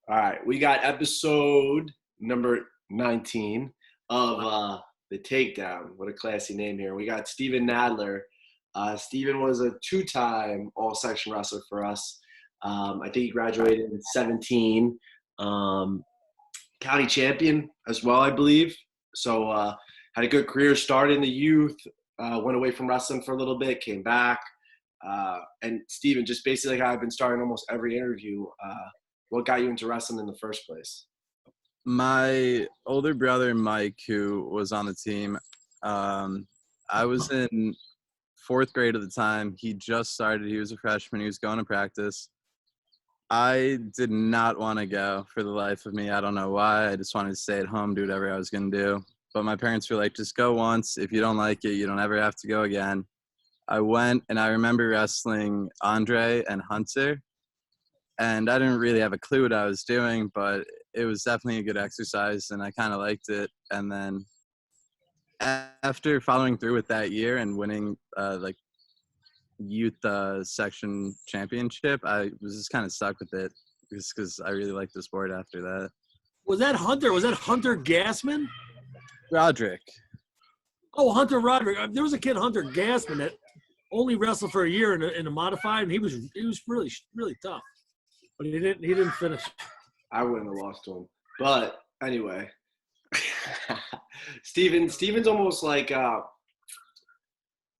All right, we got episode number 19 of the Takedown. What a classy name here. We got Steven Nadler. Steven was a two-time all-section wrestler for us. I think he graduated in 17. County champion as well, I believe. So had a good career, started in the youth, went away from wrestling for a little bit, came back. And Steven, just basically like I've been starting almost every interview, what got you into wrestling in the first place? My older brother, Mike, who was on the team, I was in fourth grade at the time. He just started. He was a freshman. He was going to practice. I did not want to go for the life of me. I don't know why. I just wanted to stay at home, do whatever I was going to do. But my parents were like, just go once. If you don't like it, you don't ever have to go again. I went, and I remember wrestling Andre and Hunter. And I didn't really have a clue what I was doing, but it was definitely a good exercise, and I kind of liked it. And then after following through with that year and winning youth section championship, I was just kind of stuck with it just because I really liked the sport after that. Was that Hunter? Was that Hunter Gassman? Roderick. Oh, Hunter Roderick. There was a kid, Hunter Gassman, that only wrestled for a year in a modified, and he was really, really tough. But he didn't finish. I wouldn't have lost to him. But anyway, Steven's almost like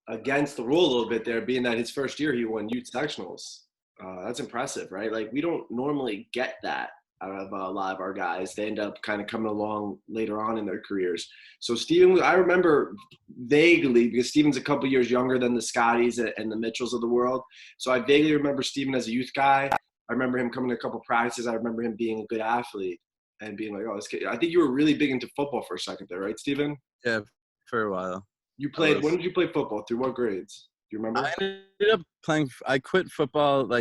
against the rule a little bit there, being that his first year he won youth sectionals. That's impressive, right? Like we don't normally get that out of a lot of our guys. They end up kind of coming along later on in their careers. So Steven, I remember vaguely, because Steven's a couple years younger than the Scotties and the Mitchells of the world. So I vaguely remember Steven as a youth guy. I remember him coming to a couple practices. I remember him being a good athlete and being like, oh, this kid. I think you were really big into football for a second there, right, Steven? Yeah, for a while. You played, when did you play football? Through what grades? Do you remember? I ended up playing, I quit football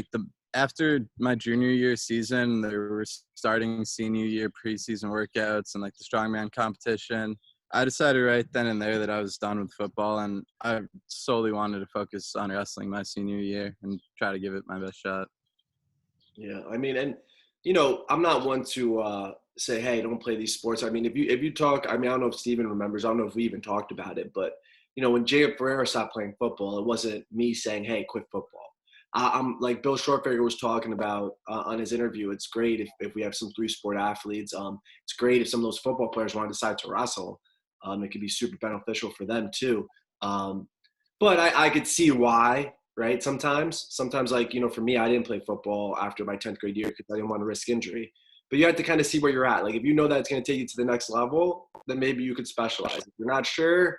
after my junior year season. They were starting senior year preseason workouts and like the strongman competition. I decided right then and there that I was done with football, and I solely wanted to focus on wrestling my senior year and try to give it my best shot. Yeah, I mean, and you know, I'm not one to say, hey, don't play these sports. I mean, if you talk, I mean, I don't know if Steven remembers. I don't know if we even talked about it, but you know, when Jacob Ferreira stopped playing football, it wasn't me saying, hey, quit football. I'm like Bill Shortfigger was talking about on his interview. It's great if we have some three-sport athletes. It's great if some of those football players want to decide to wrestle. It could be super beneficial for them too. But I could see why. Right? Sometimes like, you know, for me, I didn't play football after my 10th grade year because I didn't want to risk injury. But you have to kind of see where you're at. Like, if you know that it's going to take you to the next level, then maybe you could specialize. If you're not sure,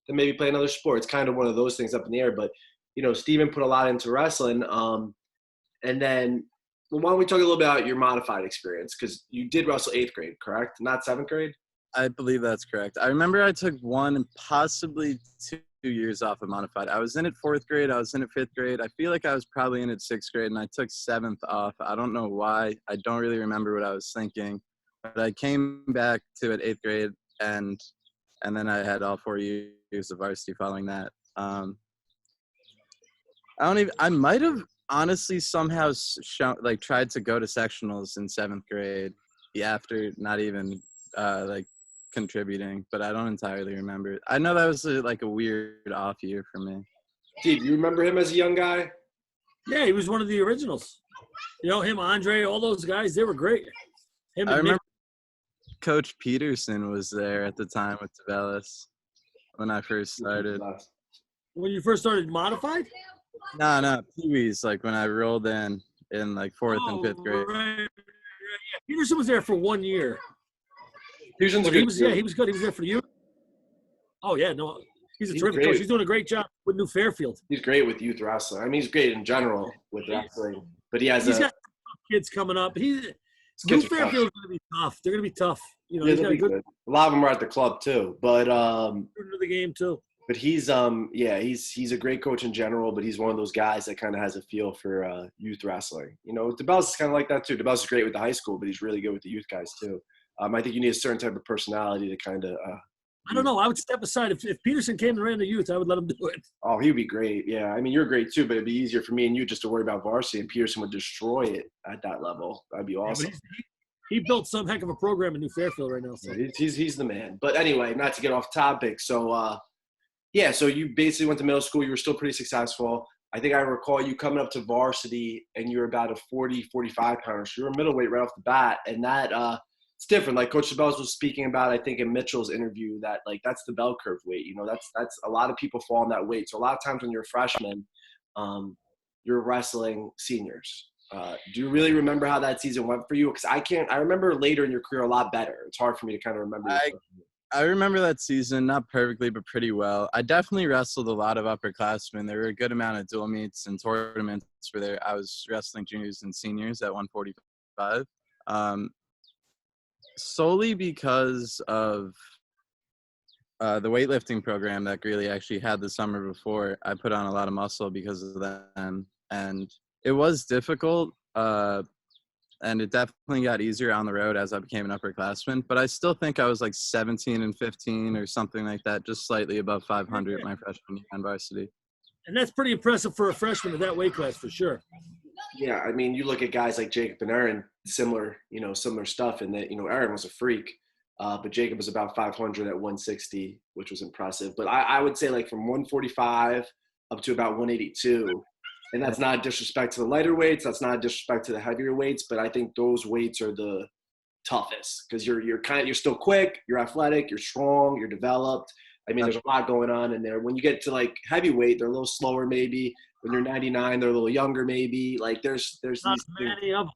then maybe play another sport. It's kind of one of those things up in the air. But, you know, Steven put a lot into wrestling. And then, well, why don't we talk a little bit about your modified experience? Because you did wrestle 8th grade, correct? Not 7th grade? I believe that's correct. I remember I took 1 and possibly 2 years off of modified. I was in it 4th grade. I was in it 5th grade. I feel like I was probably in it 6th grade, and I took 7th off. I don't know why. I don't really remember what I was thinking. But I came back to it 8th grade, and then I had all 4 years of varsity following that. I might have honestly somehow tried to go to sectionals in 7th grade after not even contributing, but I don't entirely remember. I know that was a weird off year for me. Steve, you remember him as a young guy? Yeah, he was one of the originals. You know, him, Andre, all those guys, they were great. I remember Coach Peterson was there at the time with Tavelis when I first started. When you first started modified? No, Pee-wees, like when I rolled in 4th and 5th grade. Right. Yeah. Peterson was there for 1 year. Peterson's good. He was good. He was there for you. Oh, yeah, no. He's a terrific coach. He's doing a great job with New Fairfield. He's great with youth wrestling. I mean, he's great in general with wrestling. But he's got kids coming up. New Fairfield's going to be tough. They're going to be tough. You know, he's got good. A lot of them are at the club too. But the game too. But he's a great coach in general. But he's one of those guys that kind of has a feel for youth wrestling. You know, DeBell's is kind of like that too. DeBell's is great with the high school, but he's really good with the youth guys too. I think you need a certain type of personality to kind of I don't know. I would step aside. If Peterson came and ran the youth, I would let him do it. Oh, he would be great. Yeah. I mean, you're great too, but it'd be easier for me and you just to worry about varsity, and Peterson would destroy it at that level. That'd be awesome. Yeah, he built some heck of a program in New Fairfield right now. So. He's the man. But anyway, not to get off topic. So, yeah, so you basically went to middle school. You were still pretty successful. I think I recall you coming up to varsity and you were about a 40, 45 pounder. So you were a middleweight right off the bat. And that it's different. Like Coach DeBellis was speaking about, I think, in Mitchell's interview, that like that's the bell curve weight. You know, that's a lot of people fall in that weight. So a lot of times when you're a freshman, you're wrestling seniors. Do you really remember how that season went for you? Because I remember later in your career a lot better. It's hard for me to kind of remember. I remember that season, not perfectly, but pretty well. I definitely wrestled a lot of upperclassmen. There were a good amount of dual meets and tournaments where I was wrestling juniors and seniors at 145. Solely because of the weightlifting program that Greeley actually had the summer before, I put on a lot of muscle because of them. And it was difficult, and it definitely got easier on the road as I became an upperclassman. But I still think I was like 17 and 15 or something like that, just slightly above 500 my freshman year on varsity. And that's pretty impressive for a freshman in that weight class, for sure. Yeah, I mean, you look at guys like Jacob and Aaron, similar stuff in that, Aaron was a freak, but Jacob was about 500 at 160, which was impressive. But I would say like from 145 up to about 182. And that's not disrespect to the lighter weights. That's not disrespect to the heavier weights. But I think those weights are the toughest because you're still quick, you're athletic, you're strong, you're developed. I mean, there's a lot going on in there. When you get to like heavyweight, they're a little slower maybe. When you're 99, they're a little younger maybe. Like there's not these many of them.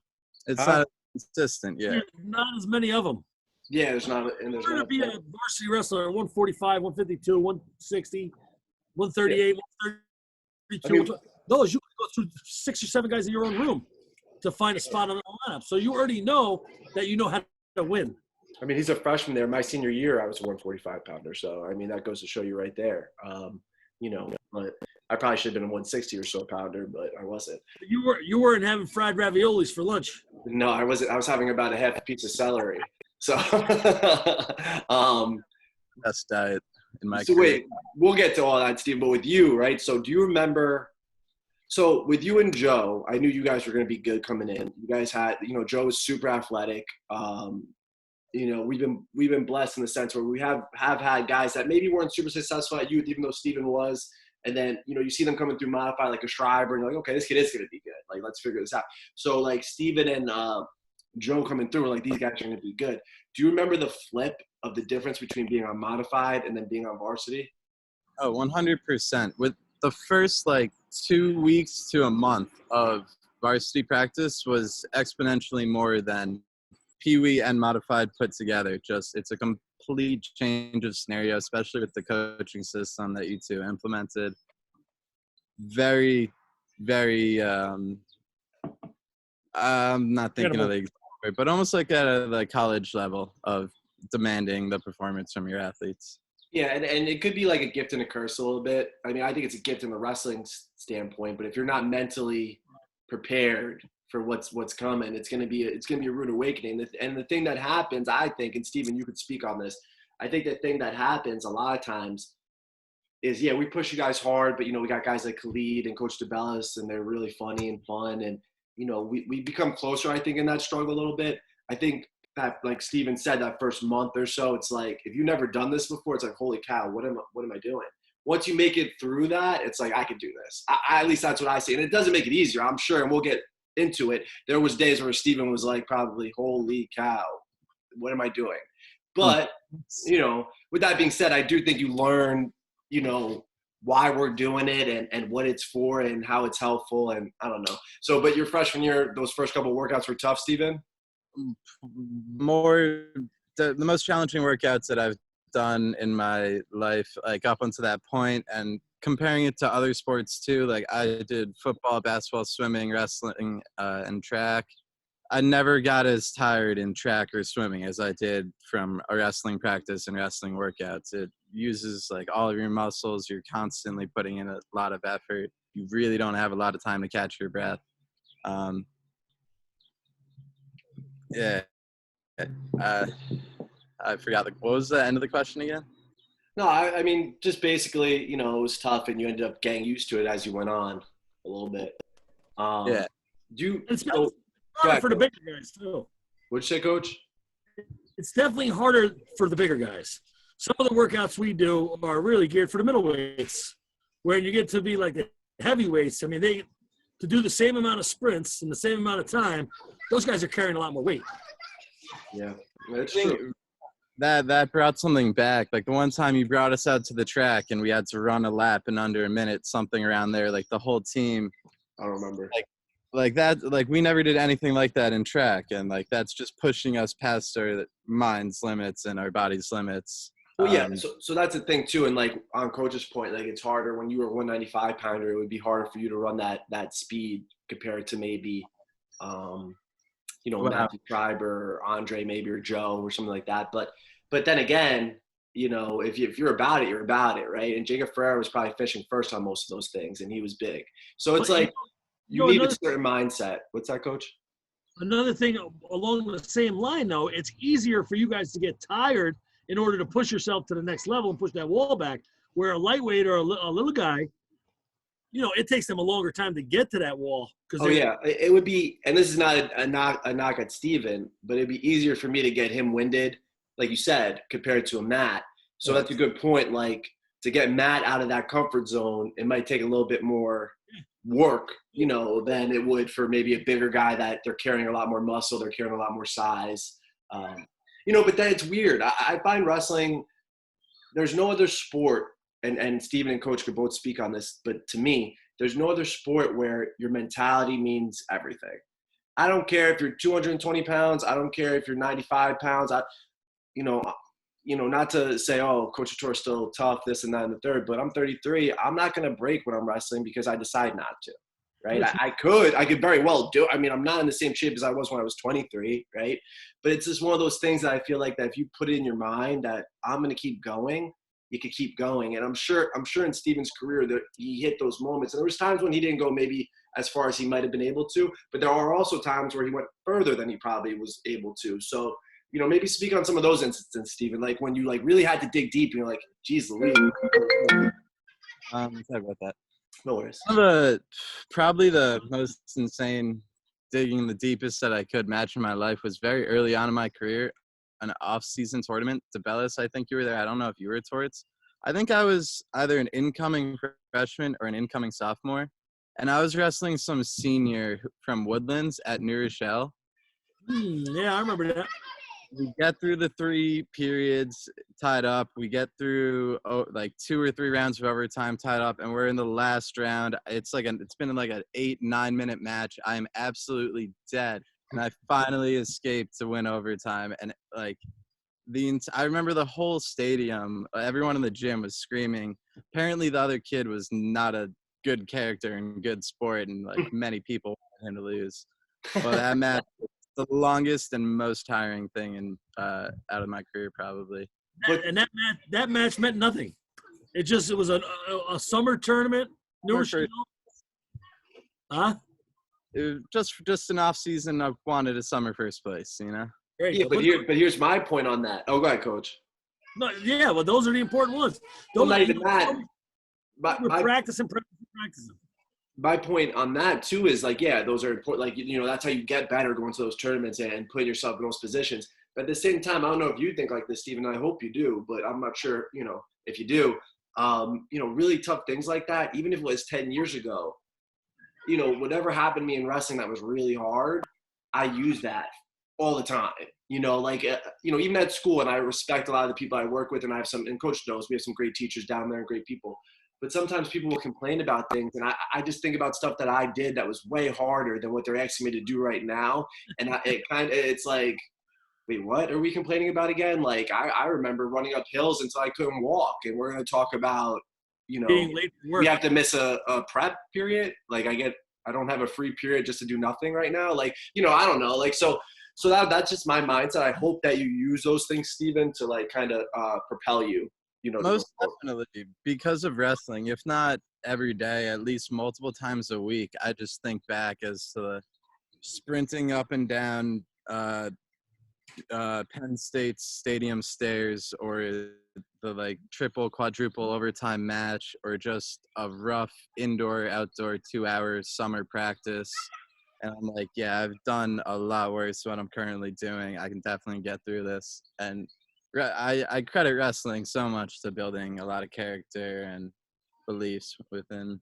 It's not consistent, yeah. There's not as many of them. Yeah, there's not. And there's going to be a varsity wrestler, 145, 152, 160, 138, 132. Those you can go through 6 or 7 guys in your own room to find a spot on the lineup. So you already know that you know how to win. I mean, he's a freshman there. My senior year, I was a 145 pounder. So, I mean, that goes to show you right there. But I probably should have been a 160 or so pounder, but I wasn't. You weren't having fried raviolis for lunch. No, I wasn't. I was having about a half a piece of celery. So, best diet in my so career. wait, we'll get to all that, Steve. But with you, right? So, do you remember? So with you and Joe, I knew you guys were going to be good coming in. You guys had, Joe is super athletic. We've been blessed in the sense where we have had guys that maybe weren't super successful at youth, even though Steven was. And then, you see them coming through modified like a Schreiber, and you're like, okay, this kid is going to be good. Like, let's figure this out. So like Steven and Joe coming through, like these guys are going to be good. Do you remember the flip of the difference between being on modified and then being on varsity? Oh, 100%. With the first 2 weeks to a month of varsity practice was exponentially more than Pee Wee and modified put together. It's a complete change of scenario, especially with the coaching system that you two implemented. Very, very, I'm not thinking of the exact word, but almost like at the college level of demanding the performance from your athletes. Yeah, and it could be like a gift and a curse a little bit. I mean, I think it's a gift in the wrestling standpoint, but if you're not mentally prepared for what's coming, it's gonna be a rude awakening. And the thing that happens, I think, and Steven, you could speak on this. I think the thing that happens a lot of times is, yeah, we push you guys hard, but we got guys like Khalid and Coach DeBellis, and they're really funny and fun, and we become closer. I think in that struggle a little bit. I think that, like Steven said, that first month or so, it's like, if you've never done this before, it's like, holy cow, what am I doing? Once you make it through that, it's like, I can do this. At least that's what I see. And it doesn't make it easier, I'm sure, and we'll get into it. There was days where Steven was like, probably, holy cow, what am I doing? But, with that being said, I do think you learn, why we're doing it and what it's for and how it's helpful, and I don't know. So, but your freshman year, those first couple of workouts were tough, Steven? The most challenging workouts that I've done in my life, like up until that point, and comparing it to other sports too. Like I did football, basketball, swimming, wrestling, and track. I never got as tired in track or swimming as I did from a wrestling practice and wrestling workouts. It uses all of your muscles. You're constantly putting in a lot of effort. You really don't have a lot of time to catch your breath. Yeah. I forgot. What was the end of the question again? No, I mean, just basically, it was tough, and you ended up getting used to it as you went on a little bit. Yeah. It's for the bigger guys too. What'd you say, Coach? It's definitely harder for the bigger guys. Some of the workouts we do are really geared for the middleweights, where you get to be like the heavyweights. I mean, to do the same amount of sprints in the same amount of time, those guys are carrying a lot more weight. Yeah, that's I think true. that brought something back. Like the one time you brought us out to the track and we had to run a lap in under a minute, something around there. Like the whole team, I don't remember. like that. Like we never did anything like that in track, and like that's just pushing us past our mind's limits and our body's limits. Well, yeah. So that's the thing too, and like on Coach's point, like it's harder when you were a 195 pounder. It would be harder for you to run that speed compared to maybe, Wow. Matthew Schreiber or Andre maybe or Joe or something like that. But then again, if you're about it, you're about it, right? And Jacob Ferreira was probably fishing first on most of those things, and he was big. So it's like you need a certain mindset. What's that, Coach? Another thing along the same line, though, it's easier for you guys to get tired in order to push yourself to the next level and push that wall back. Where a lightweight or a little guy, it takes them a longer time to get to that wall. Oh yeah, it would be, and this is not a knock at Steven, but it'd be easier for me to get him winded, like you said, compared to a Matt. So that's a good point. Like to get Matt out of that comfort zone, it might take a little bit more work, than it would for maybe a bigger guy that they're carrying a lot more muscle, they're carrying a lot more size. But then it's weird. I find wrestling, there's no other sport, and Steven and Coach could both speak on this, but to me, there's no other sport where your mentality means everything. I don't care if you're 220 pounds. I don't care if you're 95 pounds. Not to say, oh, Coach Couture's still tough, this and that and the third, but I'm 33. I'm not going to break when I'm wrestling because I decide not to, right? I could very well do it. I mean, I'm not in the same shape as I was when I was 23, right? But it's just one of those things that I feel like that if you put it in your mind that I'm going to keep going, you could keep going. And I'm sure in Steven's career that he hit those moments. And there was times when he didn't go maybe as far as he might have been able to, but there are also times where he went further than he probably was able to. So, maybe speak on some of those instances, Steven, like when you like really had to dig deep and you're like, geez Louise. Sorry about that. No worries. Probably the most insane digging the deepest that I could match in my life was very early on in my career, an off-season tournament. DeBellis, I think you were there. I don't know if you were at Torts. I think I was either an incoming freshman or an incoming sophomore, and I was wrestling some senior from Woodlands at New Rochelle. Yeah, I remember that. We get through the 3 periods tied up. We get through like 2 or 3 rounds of overtime tied up, and we're in the last round. It's been like an 8-9 minute match. I am absolutely dead, and I finally escaped to win overtime. And like I remember the whole stadium, everyone in the gym was screaming. Apparently, the other kid was not a good character and good sport, and like many people wanted him to lose. But that match. The longest and most tiring thing out of my career, probably. And that match meant nothing. It was a summer tournament. New Rochelle. Huh? It was just an off season. I wanted a summer first place, Great. Yeah, but here's my point on that. Oh, go ahead, Coach. No, yeah, well, those are the important ones. Well, not even that. We're practicing. My point on that too is like, yeah, those are important. Like, that's how you get better going to those tournaments and putting yourself in those positions. But at the same time, I don't know if you think like this, Steven. I hope you do, but I'm not sure, if you do. Really tough things like that, even if it was 10 years ago, whatever happened to me in wrestling that was really hard, I use that all the time. Even at school, and I respect a lot of the people I work with, and I have some, and Coach knows, we have some great teachers down there and great people. But sometimes people will complain about things, and I just think about stuff that I did that was way harder than what they're asking me to do right now. And it's like, wait, what are we complaining about again? Like, I remember running up hills until I couldn't walk, and we're going to talk about, being late for work. We have to miss a prep period. Like, I don't have a free period just to do nothing right now. Like, I don't know. Like, so that's just my mindset. I hope that you use those things, Steven, to like kind of propel you. Most definitely, because of wrestling, if not every day, at least multiple times a week. I just think back as to the sprinting up and down Penn State's stadium stairs, or the like triple, quadruple overtime match, or just a rough indoor, outdoor 2-hour summer practice. And I'm like, yeah, I've done a lot worse than what I'm currently doing. I can definitely get through this. And I credit wrestling so much to building a lot of character and beliefs within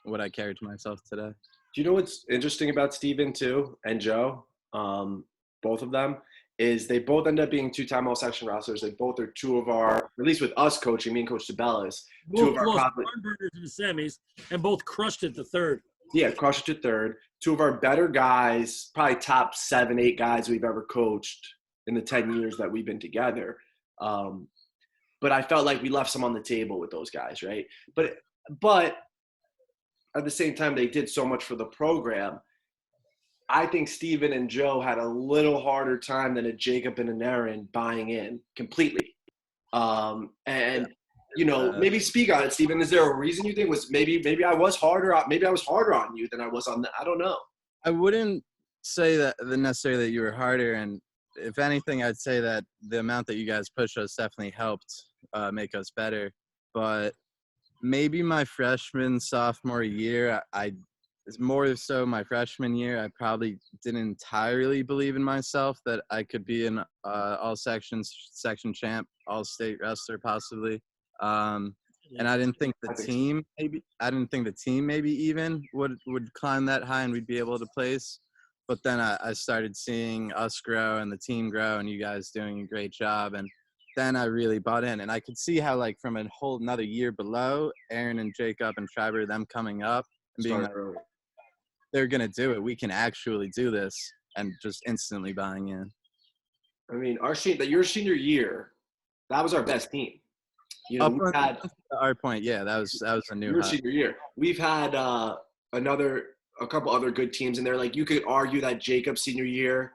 what I carry to myself today. Do you know what's interesting about Steven too and Joe? Both of them is they both end up being two-time all-section wrestlers. They both are two of our, at least with us coaching, me and Coach DeBellis, two of our Both probably, barn burners in the semis, and both crushed it the third. yeah, crushed it to third. Two of our better guys, probably top 7, 8 guys we've ever coached in the 10 years that we've been together. But I felt like we left some on the table with those guys, right? But at the same time, they did so much for the program. I think Steven and Joe had a little harder time than a Jacob and an Aaron buying in completely. Maybe speak on it, Steven. Is there a reason you think was maybe I was harder on you than I was on I don't know. I wouldn't say that necessarily that you were harder, and if anything, I'd say that the amount that you guys pushed us definitely helped make us better. But maybe my sophomore year, more so my freshman year, I probably didn't entirely believe in myself that I could be an section champ, all-state wrestler possibly. And I didn't think the team maybe even would climb that high and we'd be able to place. But then I started seeing us grow and the team grow and you guys doing a great job. And then I really bought in. And I could see how, like, from a whole another year below, Aaron and Jacob and Trevor, them coming up and being like, they're going to do it. We can actually do this, and just instantly buying in. I mean, your senior year, that was our best team. You know, we had our point. Yeah, that was a new your senior year. We've had a couple other good teams in there. Like, you could argue that Jacob's senior year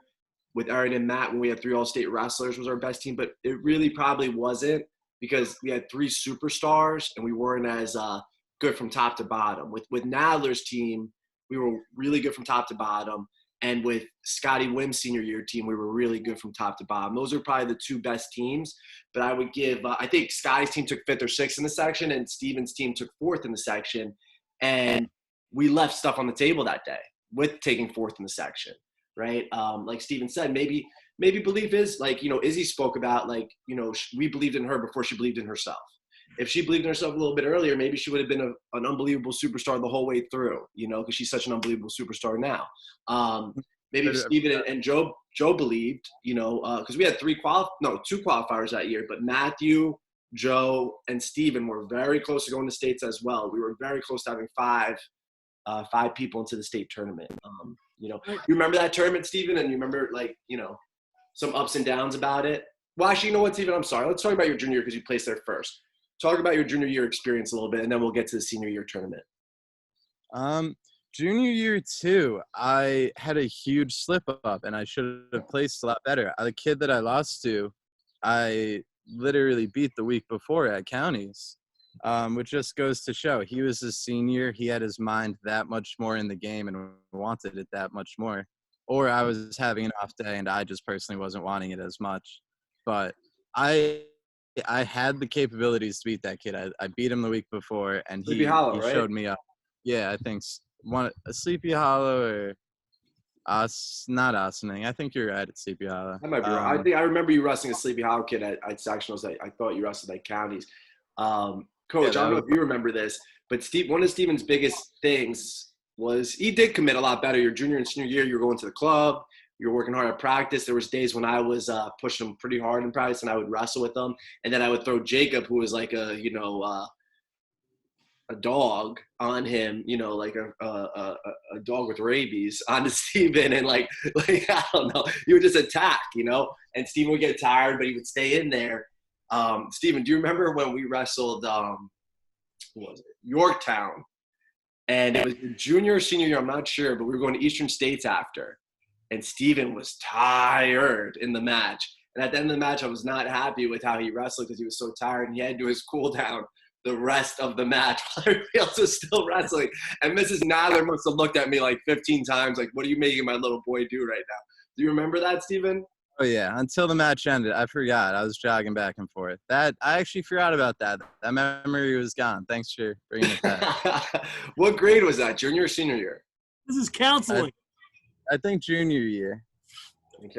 with Aaron and Matt, when we had 3 all-state wrestlers, was our best team, but it really probably wasn't, because we had 3 superstars and we weren't as good from top to bottom. With Nadler's team, we were really good from top to bottom. And with Scotty Wim's senior year team, we were really good from top to bottom. Those are probably the 2 best teams. But I would give I think Scotty's team took 5th or 6th in the section, and Steven's team took 4th in the section. And we left stuff on the table that day with taking 4th in the section, right? Like Steven said, maybe belief is, like, Izzy spoke about, like, we believed in her before she believed in herself. If she believed in herself a little bit earlier, maybe she would have been an unbelievable superstar the whole way through, because she's such an unbelievable superstar now. Maybe if Steven and Joe believed, because we had 2 qualifiers that year, but Matthew, Joe, and Steven were very close to going to states as well. We were very close to having 5 people into the state tournament. You remember that tournament, Steven, and you remember, like, some ups and downs about it? Well, actually, you know what, Steven? I'm sorry. Let's talk about your junior year, because you placed there first. Talk about your junior year experience a little bit, and then we'll get to the senior year tournament. Junior year too, I had a huge slip up, and I should have placed a lot better. The kid that I lost to, I literally beat the week before at counties, which just goes to show he was a senior. He had his mind that much more in the game and wanted it that much more. Or I was having an off day, and I just personally wasn't wanting it as much. But I had the capabilities to beat that kid. I beat him the week before, and he showed me up. Yeah, I think a Sleepy Hollow or not Ossining. I think you're right at Sleepy Hollow. I might be wrong. I think I remember you wrestling a Sleepy Hollow kid at sectionals. I thought you wrestled at counties. Coach, I don't know if you remember this, but one of Steven's biggest things was he did commit a lot better. Your junior and senior year, you were going to the club. You were working hard at practice. There was days when I was pushing him pretty hard in practice, and I would wrestle with him. And then I would throw Jacob, who was like a dog, on him, like a dog with rabies, onto Steven, and like I don't know, he would just attack, and Steven would get tired, but he would stay in there. Steven, do you remember when we wrestled what was it, Yorktown? And it was the junior or senior year, I'm not sure, but we were going to Eastern States after. And Steven was tired in the match. And at the end of the match, I was not happy with how he wrestled because he was so tired, and he had to do his cool down the rest of the match while everybody else was still wrestling. And Mrs. Nadler must have looked at me like 15 times, like, what are you making my little boy do right now? Do you remember that, Steven? Oh, yeah. Until the match ended. I forgot. I was jogging back and forth. I actually forgot about that. That memory was gone. Thanks for bringing it back. What grade was that, junior or senior year? This is counseling. I think junior year.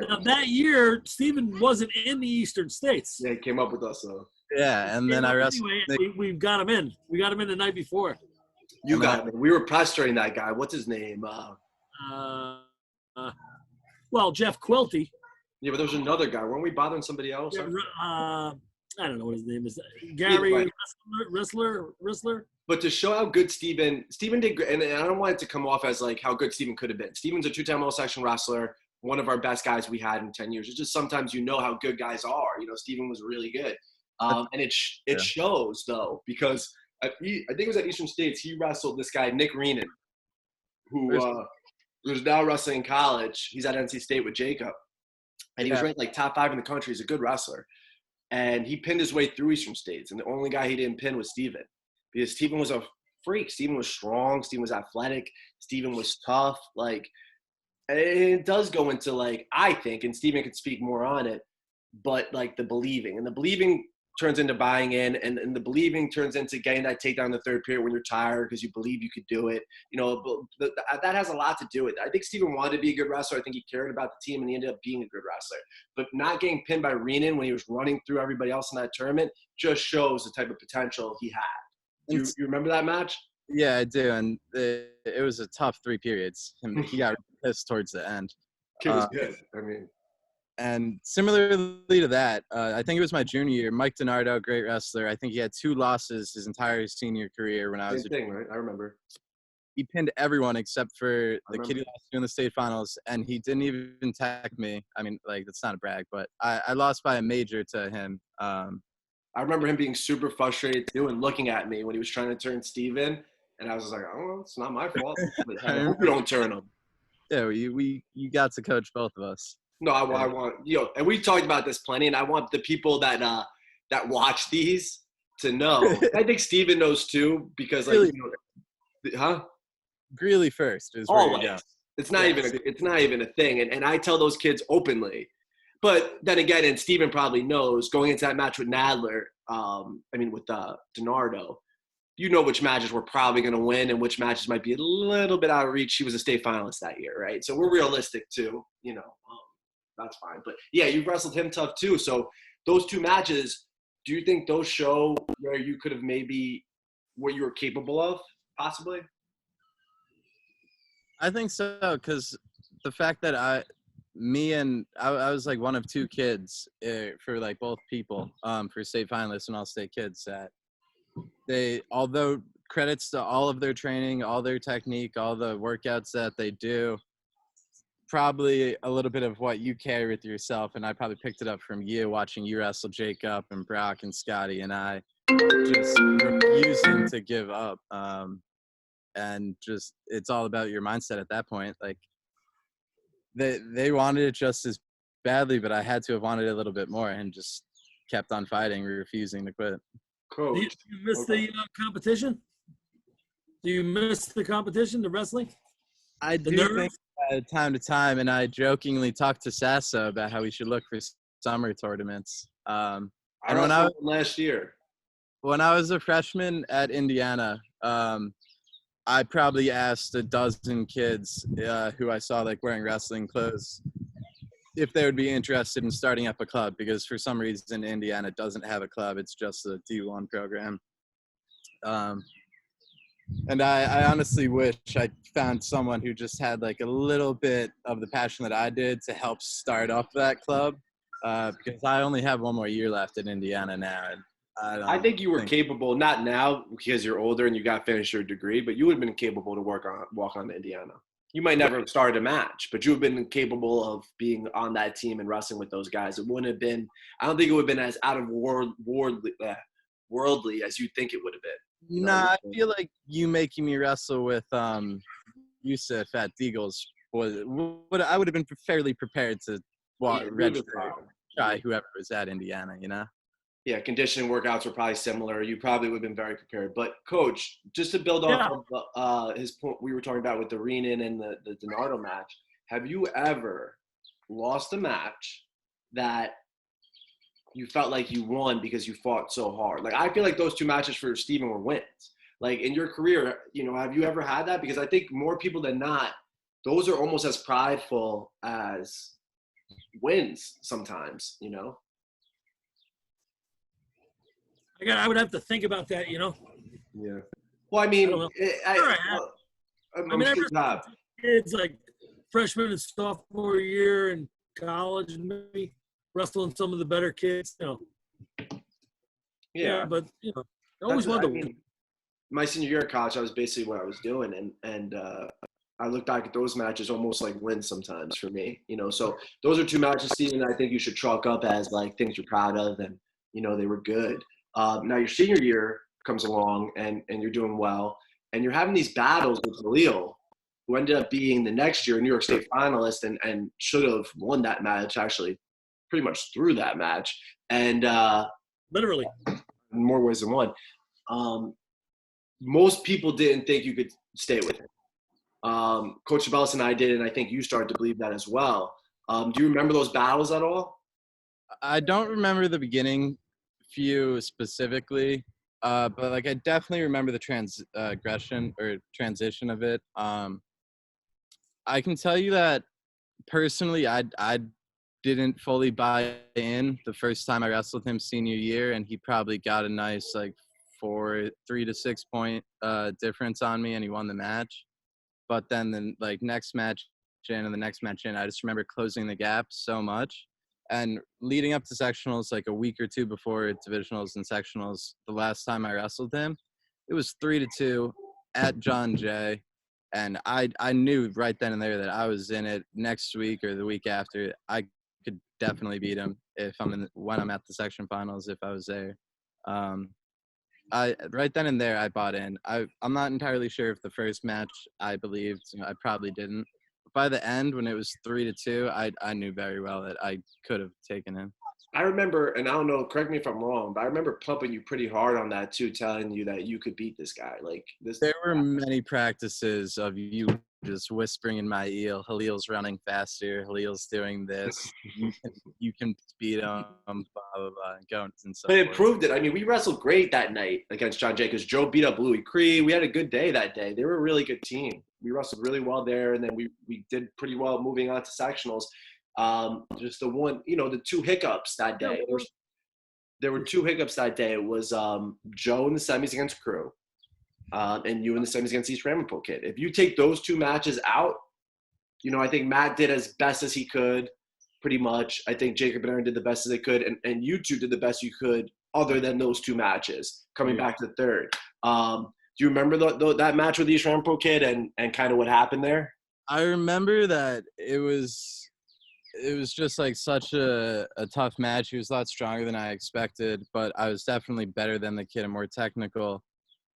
Now, that year, Steven wasn't in the Eastern States. Yeah, he came up with us, though. Yeah, and then I wrestled. Anyway, we got him in. We got him in the night before. You got him. We were pestering that guy. What's his name? Well, Jeff Quilty. Yeah, but there was another guy. Weren't we bothering somebody else? Yeah, I don't know what his name is. Gary Rissler. But to show how good Steven did, and I don't want it to come off as like how good Steven could have been. Steven's a 2-time all-section wrestler, one of our best guys we had in 10 years. It's just sometimes you know how good guys are. You know, Steven was really good. And it shows, though, because I think it was at Eastern States, he wrestled this guy, Nick Reenan, who's now wrestling in college. He's at NC State with Jacob. And he was ranked like top 5 in the country. He's a good wrestler. And he pinned his way through Eastern States. And the only guy he didn't pin was Steven. Because Steven was a freak. Steven was strong. Steven was athletic. Steven was tough. Like, and it does go into, like, I think, and Steven could speak more on it, but, like, the believing. And the believing turns into buying in, and the believing turns into getting that takedown in the third period when you're tired because you believe you could do it. You know, that has a lot to do with it. I think Steven wanted to be a good wrestler. I think he cared about the team, and he ended up being a good wrestler. But not getting pinned by Reenan when he was running through everybody else in that tournament just shows the type of potential he had. Do you remember that match? Yeah, I do. And it was a tough 3 periods. And he got pissed towards the end. It was good. I mean. And similarly to that, I think it was my junior year. Mike DiNardo, great wrestler. I think he had 2 losses his entire senior career when I was. Same thing, right? I remember. He pinned everyone except for the kid he lost to in the state finals, and he didn't even tag me. I mean, like, that's not a brag, but I lost by a major to him. I remember him being super frustrated too and looking at me when he was trying to turn Steven, and I was like, oh, it's not my fault. I hope you don't turn him. Yeah, you got to coach both of us. No, I want, and we talked about this plenty, and I want the people that watch these to know. I think Steven knows too, because like, really? Greeley first is where you go. It's not even a thing, and I tell those kids openly. But then again, and Steven probably knows going into that match with Nadler, with DiNardo, you know which matches we're probably going to win and which matches might be a little bit out of reach. She was a state finalist that year, right? So we're realistic too, that's fine. But yeah, you wrestled him tough too. So those 2 matches, do you think those show where you could have maybe what you were capable of, possibly? I think so, because the fact that I was like one of 2 kids for like both people for state finalists and all state kids that although credits to all of their training, all their technique, all the workouts that they do, probably a little bit of what you carry with yourself, and I probably picked it up from you watching you wrestle Jacob and Brock and Scotty and I just refusing to give up. And just it's all about your mindset at that point. Like they wanted it just as badly, but I had to have wanted it a little bit more and just kept on fighting, refusing to quit. Cool. Do you miss the competition? Do you miss the competition, the wrestling? I do think time to time, and I jokingly talked to Sasso about how we should look for summer tournaments. And last year, when I was a freshman at Indiana, I probably asked a dozen kids who I saw like wearing wrestling clothes if they would be interested in starting up a club, because for some reason Indiana doesn't have a club. It's just a D1 program. And I honestly wish I found someone who just had like a little bit of the passion that I did to help start up that club, because I only have 1 more year left in Indiana now. And I think you were capable, not now because you're older and you got finished your degree, but you would have been capable to walk on to Indiana. You might never have started a match, but you would have been capable of being on that team and wrestling with those guys. It wouldn't have been – I don't think it would have been as out of worldly as you think it would have been. I feel like you making me wrestle with Yusuf at Deagles I would have been fairly prepared to try whoever was at Indiana, Yeah, conditioning workouts were probably similar. You probably would have been very prepared. But, Coach, just to build off of his point we were talking about with the Reenan and the DiNardo match, have you ever lost a match that you felt like you won because you fought so hard? Like, I feel like those 2 matches for Steven were wins. Like, in your career, have you ever had that? Because I think more people than not, those are almost as prideful as wins sometimes, you know? I would have to think about that, you know. Yeah. Well, I I mean, don't know. I'm I mean, I sure you have. wrestled kids like freshman and sophomore year in college, and maybe wrestling some of the better kids, you know. Yeah. But you know, I always I wanted to. mean, my senior year of college, that was basically what I was doing, and I look back at those matches almost like wins sometimes for me, you know. So those are two matches, Steven, I think you should chalk up as like things you're proud of, and you know they were good. Now your senior year comes along, and you're doing well, and you're having these battles with Khalil, who ended up being the next year New York State finalist, and should have won that match, actually, pretty much through that match, and Literally. in more ways than one. Most people didn't think you could stay with him. Coach Bellis and I did, and I think you started to believe that as well. Do you remember those battles at all? I don't remember the beginning few specifically, but like I definitely remember the transgression or transition of it. I can tell you that personally, I didn't fully buy in the first time I wrestled him senior year, and he probably got a nice like 3 to 6 point difference on me, and he won the match. But then the like next match in and the next match in, I just remember closing the gap so much. And leading up to sectionals, like a week or two before divisionals and sectionals, the last time I wrestled him, it was 3-2 at John Jay. And I knew right then and there that I was in it next week or the week after. I could definitely beat him if when I'm at the section finals, if I was there. I right then and there I bought in. I'm not entirely sure if the first match I believed, I probably didn't. But by the end, when it was 3-2, I knew very well that I could have taken him. I remember, and I don't know, correct me if I'm wrong, but I remember pumping you pretty hard on that too, telling you that you could beat this guy. Like this. There were many practices of you just whispering in my ear, Halil's running faster, Halil's doing this. You can beat him, blah, blah, blah, going and so But it forth. proved it. I mean, we wrestled great that night against John Jay because Joe beat up Louis Cree. We had a good day that day. They were a really good team. We wrestled really well there, and then we did pretty well moving on to sectionals. Just the one, you know, the two hiccups that day. There were two hiccups that day. It was Joe in the semis against Crew, and you in the semis against East Ramapo Kid. If you take those two matches out, you know, I think Matt did as best as he could, pretty much. I think Jacob and Aaron did the best as they could, and you two did the best you could other than those two matches, coming back to the third. Do you remember that match with East Ramapo Kid and kind of what happened there? I remember that it was just like such a tough match. He was a lot stronger than I expected, but I was definitely better than the kid and more technical.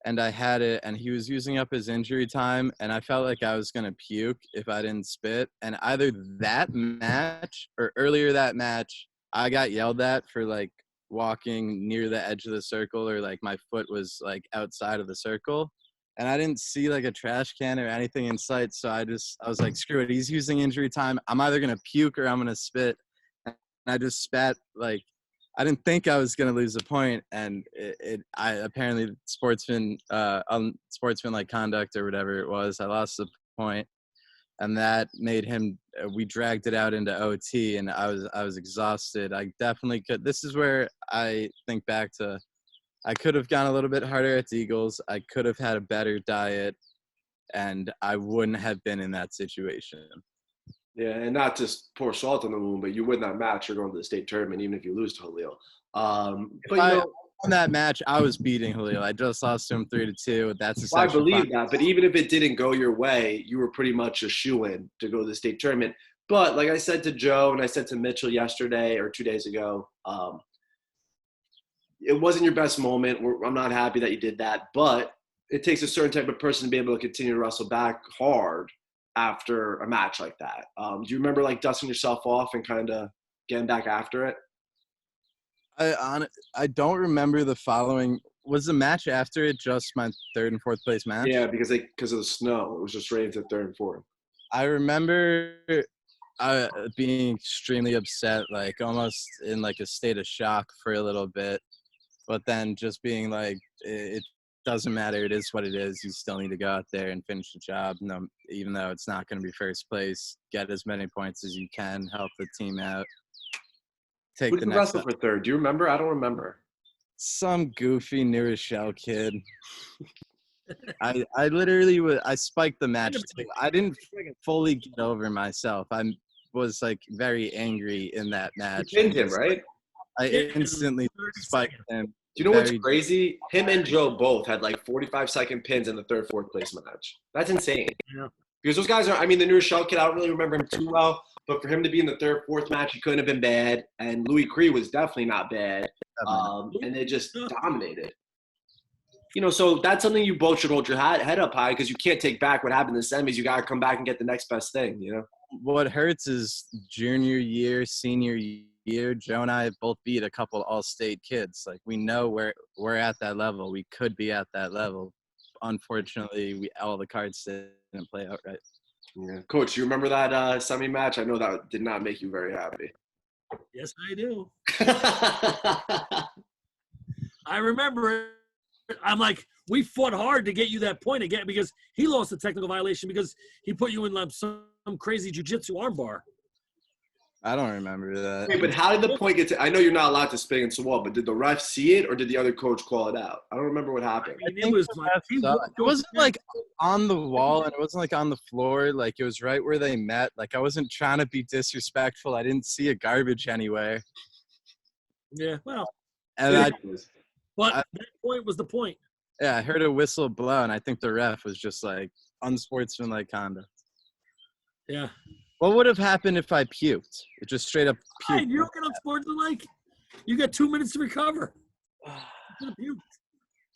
And I had it, and he was using up his injury time, and I felt like I was going to puke if I didn't spit. And either that match or earlier that match, I got yelled at for like walking near the edge of the circle, or like my foot was like outside of the circle. And I didn't see like a trash can or anything in sight. So I was like, screw it. He's using injury time. I'm either going to puke or I'm going to spit. And I just spat. Like, I didn't think I was going to lose a point. And I apparently sportsmanlike conduct or whatever it was, I lost the point. And that made him, we dragged it out into OT, and I was exhausted. I definitely could. This is where I think back to, I could have gone a little bit harder at Eagles. I could have had a better diet, and I wouldn't have been in that situation. Yeah, and not just pour salt on the wound, but you win that match, you're going to the state tournament, even if you lose to Halil. But you know, in that match, I was beating Halil. I just lost to him 3-2. That's a I believe that. But even if it didn't go your way, you were pretty much a shoo-in to go to the state tournament. But like I said to Joe and I said to Mitchell yesterday or 2 days ago, it wasn't your best moment. I'm not happy that you did that, but it takes a certain type of person to be able to continue to wrestle back hard after a match like that. Do you remember like dusting yourself off and kind of getting back after it? I don't remember the following. Was the match after it just my third and fourth place match? Yeah, because of the snow. It was just raining to third and fourth. I remember being extremely upset, like almost in like a state of shock for a little bit. But then just being like, it doesn't matter. It is what it is. You still need to go out there and finish the job. No, even though it's not going to be first place, get as many points as you can, help the team out. Take Who the did you next wrestle for third? Do you remember? I don't remember. Some goofy New Rochelle kid. I literally I spiked the match too. I didn't fully get over myself. I was like very angry in that match. You pinned him, right? I instantly spiked him. Do you know what's crazy? Him and Joe both had like 45-second pins in the third, fourth place match. That's insane. Yeah. Because those guys are, I mean, the New Rochelle kid, I don't really remember him too well, but for him to be in the third, fourth match, he couldn't have been bad. And Louis Cree was definitely not bad. And they just dominated. You know, so that's something you both should hold your head up high, because you can't take back what happened in the semis. You got to come back and get the next best thing, you know? What hurts is junior year, senior year, Joe and I have both beat a couple all-state kids. Like, we know we're at that level. We could be at that level. Unfortunately, all the cards didn't play out right. Yeah. Coach, you remember that semi match? I know that did not make you very happy. Yes, I do. I remember it. I'm like, we fought hard to get you that point again, because he lost a technical violation because he put you in like some crazy jiu-jitsu armbar. I don't remember that. Wait, but how did the point get to – I know you're not allowed to spin against the wall, but did the ref see it, or did the other coach call it out? I don't remember what happened. I think it wasn't like on the wall, and it wasn't like on the floor. Like, it was right where they met. Like, I wasn't trying to be disrespectful. I didn't see a garbage anywhere. Yeah, well. And but that point was the point. Yeah, I heard a whistle blow, and I think the ref was just like, unsportsmanlike conduct. Yeah. What would have happened if I puked? It just straight up puked. Hey, you don't get unsportsmanlike. You got 2 minutes to recover.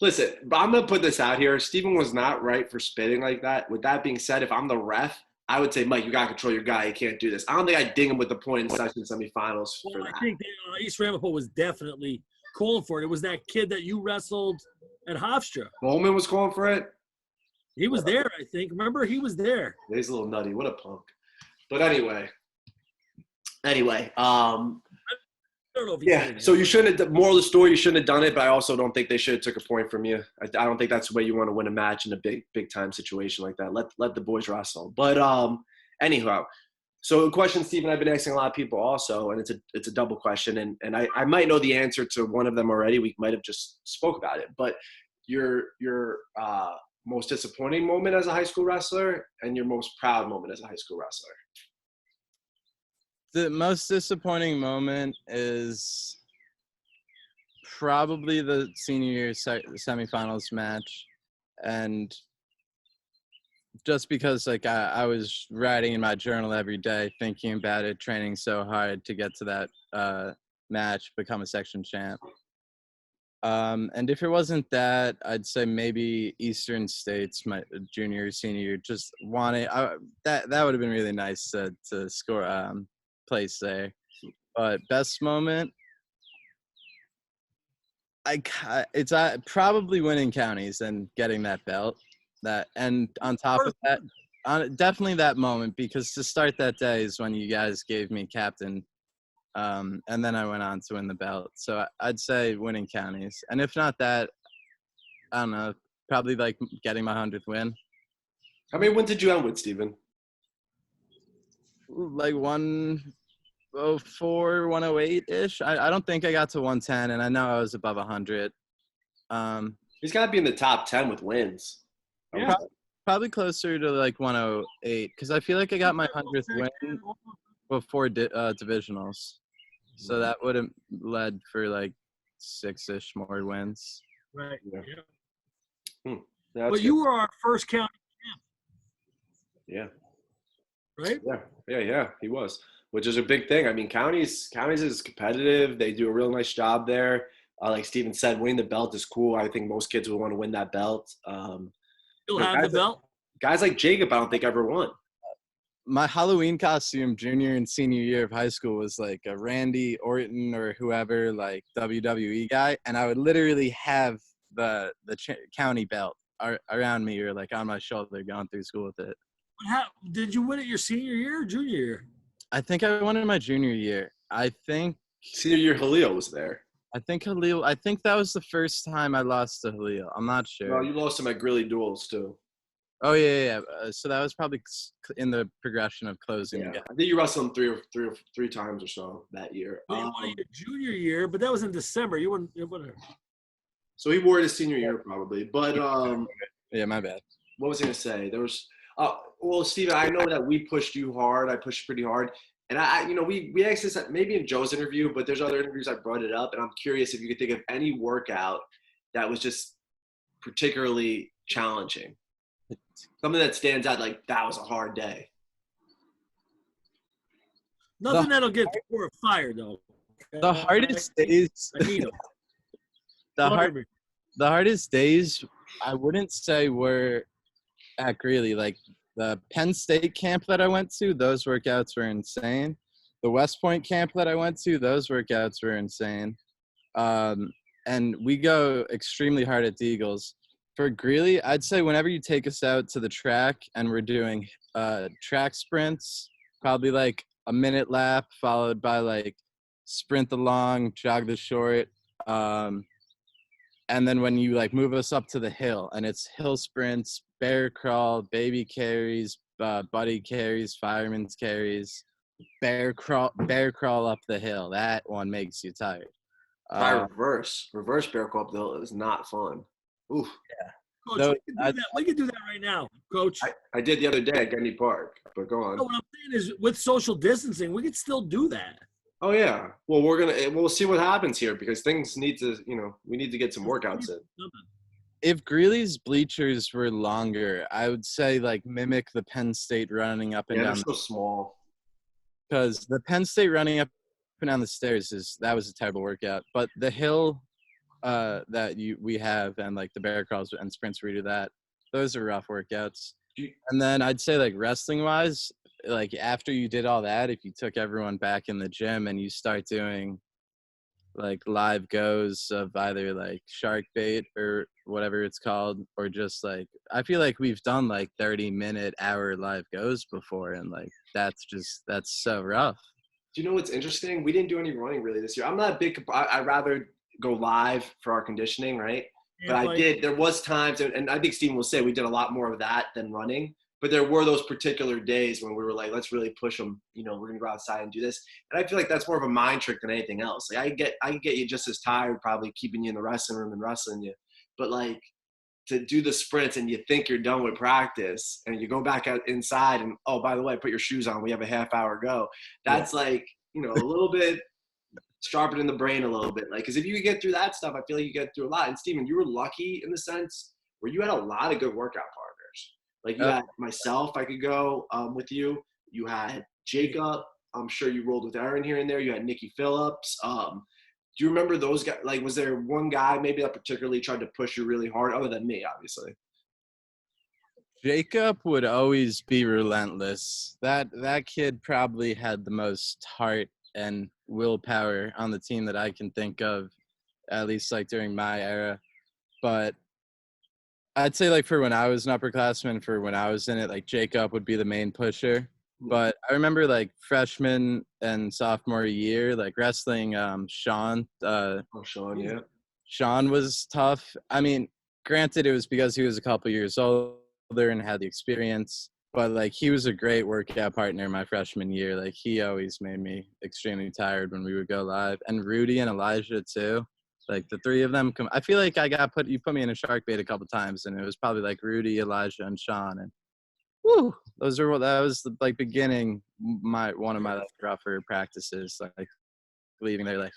Listen, I'm going to put this out here. Steven was not right for spitting like that. With that being said, if I'm the ref, I would say, Mike, you got to control your guy. You can't do this. I don't think I'd ding him with the point in section semifinals for that. I think East Ramapo was definitely calling for it. It was that kid that you wrestled at Hofstra. Bowman was calling for it? He was there, I think. Remember, he was there. He's a little nutty. What a punk. But anyway, I don't know if yeah. So you shouldn't have. Moral of the story: you shouldn't have done it. But I also don't think they should have took a point from you. I don't think that's the way you want to win a match in a big time situation like that. Let the boys wrestle. But anyhow, so a question, Stephen, I've been asking a lot of people also, and it's a double question, and I might know the answer to one of them already. We might have just spoke about it, but your most disappointing moment as a high school wrestler and your most proud moment as a high school wrestler. The most disappointing moment is probably the senior year semifinals match. And just because like I was writing in my journal every day, thinking about it, training so hard to get to that match, become a section champ. And if it wasn't that, I'd say maybe Eastern States, my junior, senior year, just wanted that would have been really nice to score place there. But best moment, it's probably winning counties and getting that belt. And on top of that, definitely that moment, because to start that day is when you guys gave me captain. And then I went on to win the belt. So I'd say winning counties. And if not that, I don't know, probably like getting my 100th win. How many wins did you end with, Steven? Like 104, 108-ish. I don't think I got to 110, and I know I was above 100. He's got to be in the top 10 with wins. Yeah. Probably closer to like 108, because I feel like I got my 100th win before divisionals. So that would have led for like 6-ish more wins. Right. Yeah. But you were our first county champ. Yeah. Right? Yeah, he was, which is a big thing. I mean, counties is competitive. They do a real nice job there. Like Steven said, winning the belt is cool. I think most kids would want to win that belt. You'll have the belt? Guys like Jacob, I don't think ever won. My Halloween costume junior and senior year of high school was like a Randy Orton or whoever, like WWE guy, and I would literally have the county belt around me or like on my shoulder going through school with it. How did you win it your senior year or junior year? I think I won it my junior year. I think senior year Halil was there. I think Halil. I think that was the first time I lost to Halil. I'm not sure. No, you lost him at Grilly Duels too. Oh yeah. So that was probably in the progression of closing. Yeah, The gap. I think you wrestled him three times or so that year. Well, you won your junior year, but that was in December. You won. So he wore it his senior year probably. But Yeah, my bad. what was I gonna say? There was well, Steven, I know that we pushed you hard. I pushed pretty hard. And we asked this maybe in Joe's interview, but there's other interviews I brought it up, and I'm curious if you could think of any workout that was just particularly challenging. Something that stands out like that was a hard day. Nothing that'll get Tora fired though. The hardest days. I need him. The hardest days I wouldn't say were at Greeley. Like the Penn State camp that I went to, those workouts were insane. The West Point camp that I went to, those workouts were insane. And we go extremely hard at the Eagles. For Greeley, I'd say whenever you take us out to the track and we're doing track sprints, probably like a minute lap followed by like sprint the long, jog the short. And then when you like move us up to the hill and it's hill sprints, bear crawl, baby carries, buddy carries, fireman's carries, bear crawl up the hill. That one makes you tired. Try reverse bear crawl up the hill is not fun. Oof. Yeah. Coach, we can do that right now, Coach. I did the other day at Gundy Park, but go on. No, what I'm saying is with social distancing, we can still do that. Oh yeah. Well, we'll see what happens here because things need to, we need to get some workouts in. If Greeley's bleachers were longer, I would say like mimic the Penn State running up and down. Yeah, they're so small. Because the Penn State running up and down the stairs that was a terrible workout. But the hill that we have and like the bear crawls and sprints where we do that, those are rough workouts. And then I'd say like wrestling wise, like after you did all that, if you took everyone back in the gym and you start doing like live goes of either like shark bait or whatever it's called, or just like I feel like we've done like 30-minute hour live goes before, and like that's so rough. Do you know what's interesting? We didn't do any running really this year. I'm not a big I'd rather go live for our conditioning, right? Yeah, but there was times, and I think Steven will say we did a lot more of that than running. But there were those particular days when we were like, let's really push them. We're going to go outside and do this. And I feel like that's more of a mind trick than anything else. Like I can get you just as tired probably keeping you in the wrestling room and wrestling you. But like to do the sprints and you think you're done with practice and you go back out inside and, oh, by the way, put your shoes on. We have a half hour go. That's like, a little bit sharpening the brain a little bit. Like, because if you get through that stuff, I feel like you get through a lot. And Steven, you were lucky in the sense where you had a lot of good workout partners. Like you had myself, I could go with you. You had Jacob. I'm sure you rolled with Aaron here and there. You had Nikki Phillips. Do you remember those guys? Like, was there one guy maybe that particularly tried to push you really hard, other than me, obviously? Jacob would always be relentless. That kid probably had the most heart and willpower on the team that I can think of, at least like during my era. But I'd say like for when I was an upperclassman, for when I was in it, like Jacob would be the main pusher. But I remember like freshman and sophomore year, like wrestling Sean. Sean, yeah. Sean was tough. I mean, granted, it was because he was a couple years older and had the experience. But like he was a great workout partner my freshman year. Like he always made me extremely tired when we would go live. And Rudy and Elijah too. Like the three of them I feel like you put me in a shark bait a couple times, and it was probably like Rudy, Elijah, and Sean, and woo, that was the like beginning one of my like rougher practices, like leaving there like,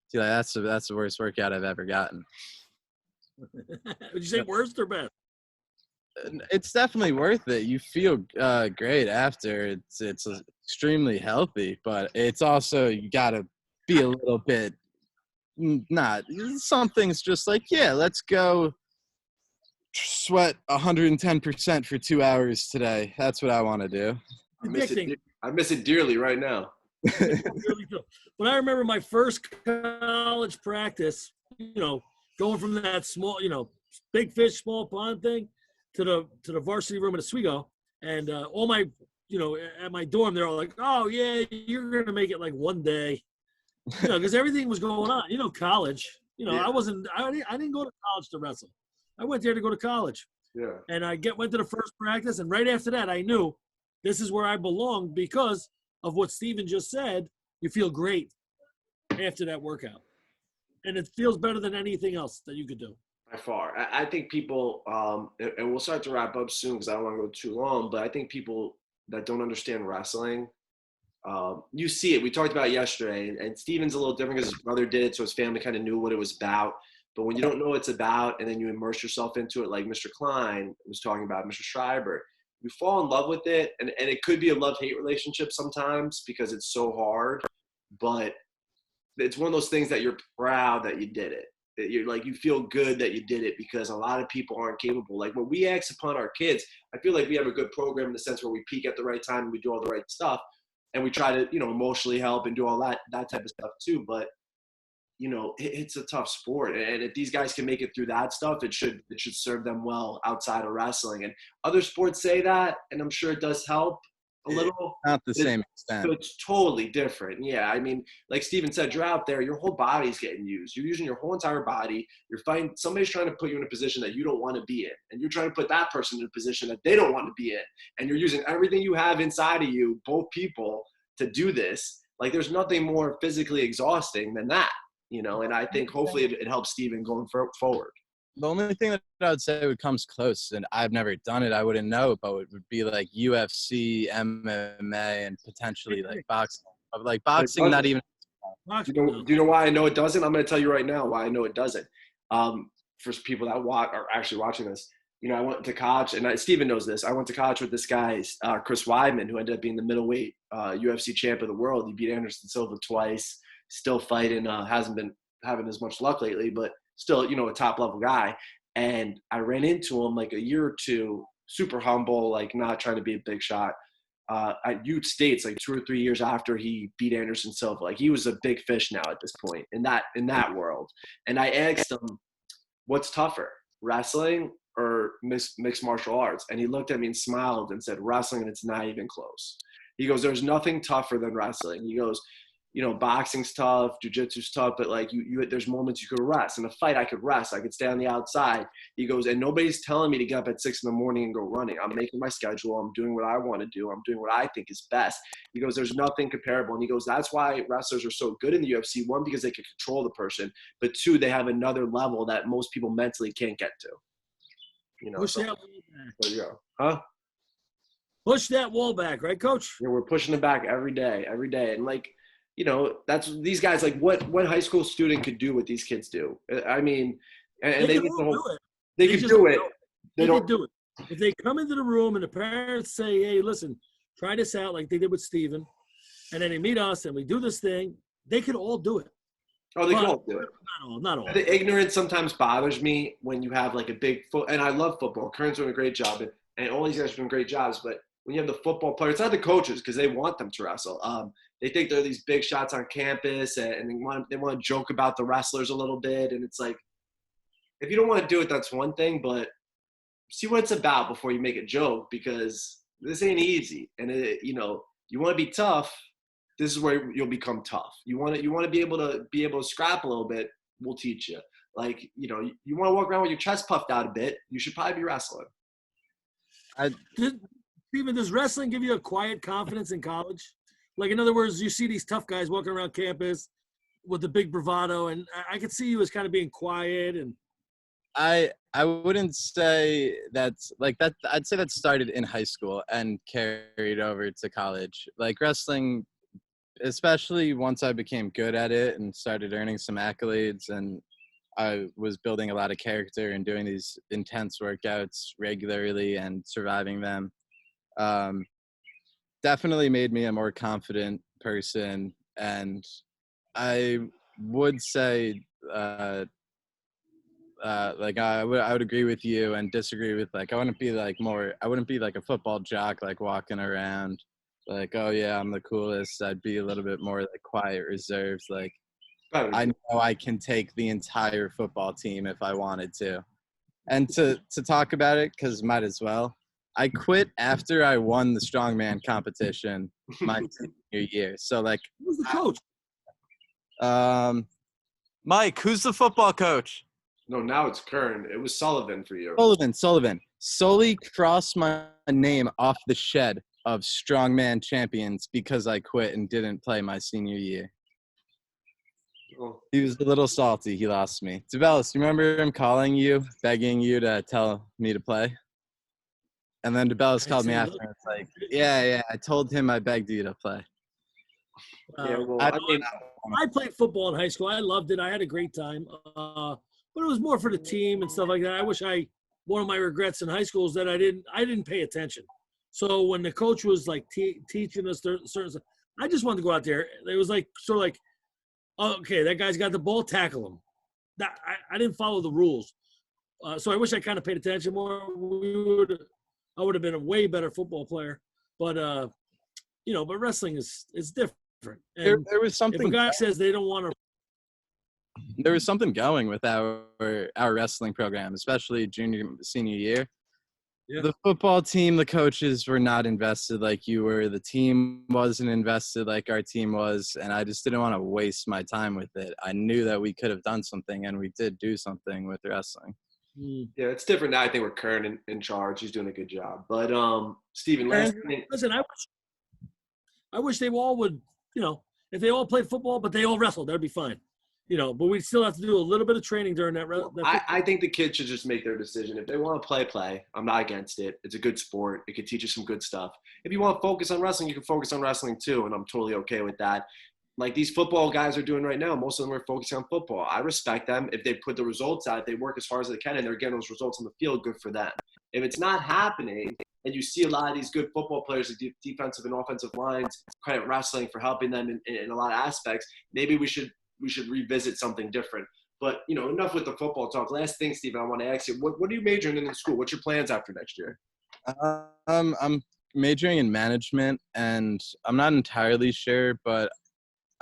see, like that's the worst workout I've ever gotten. Would you say worst or best? It's definitely worth it. You feel great after. It's extremely healthy, but it's also you gotta be a little bit. Not some things just like, yeah, let's go sweat 110% for 2 hours today. That's what I want to do. I miss it dearly right now. But I remember my first college practice, going from that small, big fish, small pond thing to the varsity room in Oswego. And all my, at my dorm, they're all like, oh, yeah, you're going to make it like one day. Because everything was going on. College. Yeah. I didn't go to college to wrestle. I went there to go to college. Yeah. And went to the first practice, and right after that, I knew this is where I belonged because of what Steven just said. You feel great after that workout, and it feels better than anything else that you could do. By far. I think people, and we'll start to wrap up soon because I don't want to go too long, but I think people that don't understand wrestling, you see it. We talked about it yesterday, and Steven's a little different because his brother did it, so his family kind of knew what it was about. But when you don't know what it's about and then you immerse yourself into it, like Mr. Klein was talking about, Mr. Schreiber, you fall in love with it. And it could be a love-hate relationship sometimes because it's so hard. But it's one of those things that you're proud that you did it. That you're like, you feel good that you did it because a lot of people aren't capable. Like when we act upon our kids, I feel like we have a good program in the sense where we peak at the right time and we do all the right stuff. And we try to, emotionally help and do all that type of stuff too. But it's a tough sport, and if these guys can make it through that stuff, it should serve them well outside of wrestling. And other sports say that, and I'm sure it does help a little. Not the same extent. So it's totally different. Yeah, I mean, like Steven said, you're out there, your whole body's getting used. You're using your whole entire body. You're fighting. Somebody's trying to put you in a position that you don't want to be in, and you're trying to put that person in a position that they don't want to be in, and you're using everything you have inside of you, both people, to do this. Like, there's nothing more physically exhausting than that. And I think hopefully it helps Steven going forward. The only thing that I would say would comes close, and I've never done it, I wouldn't know, but it would be like UFC, MMA, and potentially like boxing. Like boxing, not even. Do you know why I know it doesn't? I'm going to tell you right now why I know it doesn't. For people that are actually watching this, I went to college, and Steven knows this. I went to college with this guy, Chris Weidman, who ended up being the middleweight UFC champ of the world. He beat Anderson Silva twice. Still fighting, hasn't been having as much luck lately, but still, a top level guy. And I ran into him like a year or two, super humble, like not trying to be a big shot, at Ute States, like 2 or 3 years after he beat Anderson Silva. Like he was a big fish now at this point in that world. And I asked him, what's tougher, wrestling or mixed martial arts? And he looked at me and smiled and said, wrestling, and it's not even close. He goes, there's nothing tougher than wrestling. He goes, boxing's tough, jiu-jitsu's tough, but like there's moments you could rest. In a fight, I could rest. I could stay on the outside. He goes, and nobody's telling me to get up at 6 a.m. and go running. I'm making my schedule. I'm doing what I want to do. I'm doing what I think is best. He goes, there's nothing comparable. And he goes, that's why wrestlers are so good in the UFC. One, because they can control the person, but two, they have another level that most people mentally can't get to. Push that wall back. There you go. Huh? Push that wall back, right, Coach? Yeah, we're pushing it back every day. And like, that's these guys, like what high school student could do what these kids do. I mean, and they can do it. They can do it. They can do it. If they come into the room and the parents say, hey, listen, try this out like they did with Steven, and then they meet us and we do this thing, they can all do it. Oh, they can all do it. Not all. The ignorance sometimes bothers me when you have like a big and I love football. Kern's doing a great job, and all these guys are doing great jobs, but when you have the football players, it's not the coaches because they want them to wrestle. They think they're these big shots on campus, and they want to joke about the wrestlers a little bit. And it's like, if you don't want to do it, that's one thing, but see what it's about before you make a joke, because this ain't easy. And you want to be tough. This is where you'll become tough. You want to be able to scrap a little bit. We'll teach you. Like, you want to walk around with your chest puffed out a bit. You should probably be wrestling. Steven, does wrestling give you a quiet confidence in college? Like, in other words, you see these tough guys walking around campus with the big bravado, and I could see you as kind of being quiet. And I wouldn't say that's like that. I'd say that started in high school and carried over to college. Like wrestling, especially once I became good at it and started earning some accolades, and I was building a lot of character and doing these intense workouts regularly and surviving them. Definitely made me a more confident person, and I would say like I would agree with you and disagree with, like, I wouldn't be like a football jock, like walking around like, oh yeah, I'm the coolest. I'd be a little bit more like quiet, reserved. Like, I know I can take the entire football team if I wanted to. And to talk about it, because might as well, I quit after I won the strongman competition my senior year. So like, who's the coach? Mike, who's the football coach? No, now it's Kern. It was Sullivan for you. Sullivan. Solely crossed my name off the shed of strongman champions because I quit and didn't play my senior year. Oh. He was a little salty. He lost me. DeBellis, you remember him calling you, begging you to tell me to play? And then DeBellis called me after and it's like, yeah, I told him I begged you to play. Yeah, well, I played football in high school. I loved it. I had a great time. But it was more for the team and stuff like that. One of my regrets in high school is that I didn't pay attention. So when the coach was like teaching us certain stuff, I just wanted to go out there. It was like sort of like, oh, okay, that guy's got the ball, tackle him. I didn't follow the rules. So I wish I kind of paid attention more. I would have been a way better football player. But but wrestling is different. And there was something. If a guy says they don't want to. There was something going with our wrestling program, especially senior year. Yeah. The football team, the coaches were not invested like you were. The team wasn't invested like our team was, and I just didn't want to waste my time with it. I knew that we could have done something, and we did do something with Yeah, wrestling. it's different now. I think with Kern in charge, he's doing a good job. But Steven, listen, I wish they all would, if they all played football, but they all wrestled, that'd be fine. But we still have to do a little bit of training during that. I think the kids should just make their decision. If they want to play. I'm not against it. It's a good sport. It could teach you some good stuff. If you want to focus on wrestling, you can focus on wrestling too, and I'm totally okay with that. Like these football guys are doing right now, most of them are focusing on football. I respect them. If they put the results out, if they work as hard as they can and they're getting those results on the field, good for them. If it's not happening, and you see a lot of these good football players, the defensive and offensive lines, credit wrestling for helping them in a lot of aspects, maybe we should revisit something different. But, enough with the football talk. Last thing, Steven, I want to ask you, what are you majoring in school? What's your plans after next year? I'm majoring in management, and I'm not entirely sure, but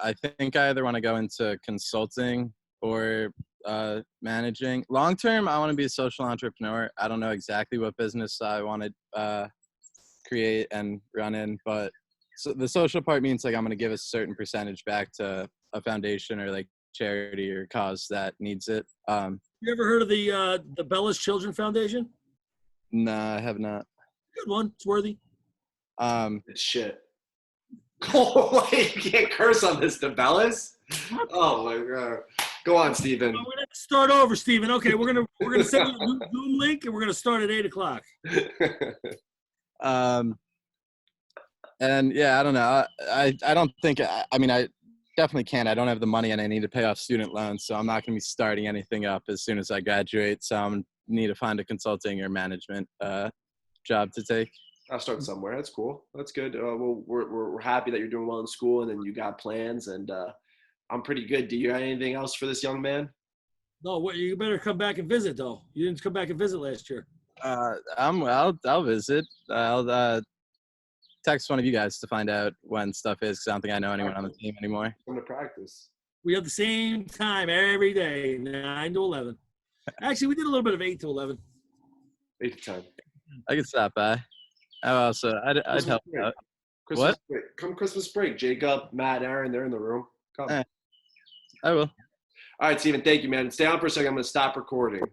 I think I either want to go into consulting or managing. Long term, I want to be a social entrepreneur. I don't know exactly what business I want to create and run in, but so the social part means like I'm going to give a certain percentage back to a foundation or like charity or cause that needs it. You ever heard of the Bella's Children Foundation? No, I have not. Good one. It's worthy. It's shit. Oh, wait, you can't curse on this, DeBellis. Oh my god. Go on, Steven. We're gonna start over, Steven. Okay, we're gonna send you a Zoom link and we're gonna start at 8:00. And yeah, I don't know. I don't think. I mean, I definitely can't. I don't have the money, and I need to pay off student loans, so I'm not going to be starting anything up as soon as I graduate. So I'm need to find a consulting or management job to take. I'll start somewhere. That's cool. That's good. Well, we're happy that you're doing well in school, and then you got plans. And I'm pretty good. Do you have anything else for this young man? No, you better come back and visit, though. You didn't come back and visit last year. I'll visit. I'll text one of you guys to find out when stuff is, because I don't think I know anyone on the team anymore. Come to practice. We have the same time every day, 9 to 11. Actually, we did a little bit of 8 to 11. 8 to 10. I could stop by. I'd help out. Christmas break. Come Christmas break. Jacob, Matt, Aaron, they're in the room. Come. I will. All right, Steven, thank you, man. Stay on for a second. I'm going to stop recording.